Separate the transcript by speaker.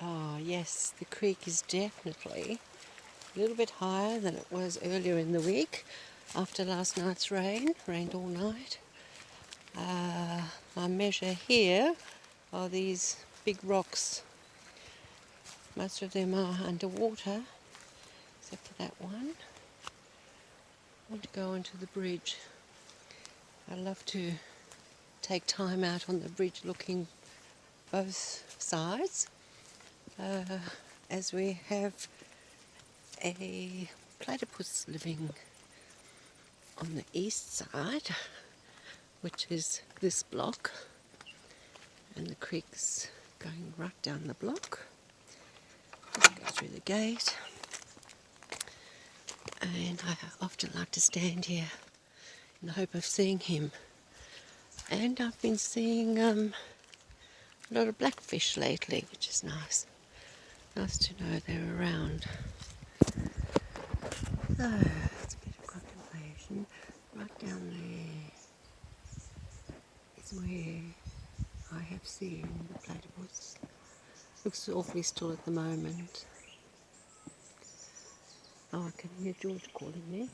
Speaker 1: Oh yes, the creek is definitely a little bit higher than it was earlier in the week after last night's rain. Rained all night. My measure here are these big rocks. Most of them are underwater, except for that one. I want to go onto the bridge. I love to take time out on the bridge looking both sides, as we have a platypus living on the east side, which is this block, and the creek's going right down the block. Just go through the gate, and I often like to stand here in the hope of seeing him. And I've been seeing a lot of blackfish lately, which is nice. Nice to know they're around. So, it's a bit of contemplation. Right down there is where I have seen the platypus. Looks awfully still at the moment. Oh, I can hear George calling me.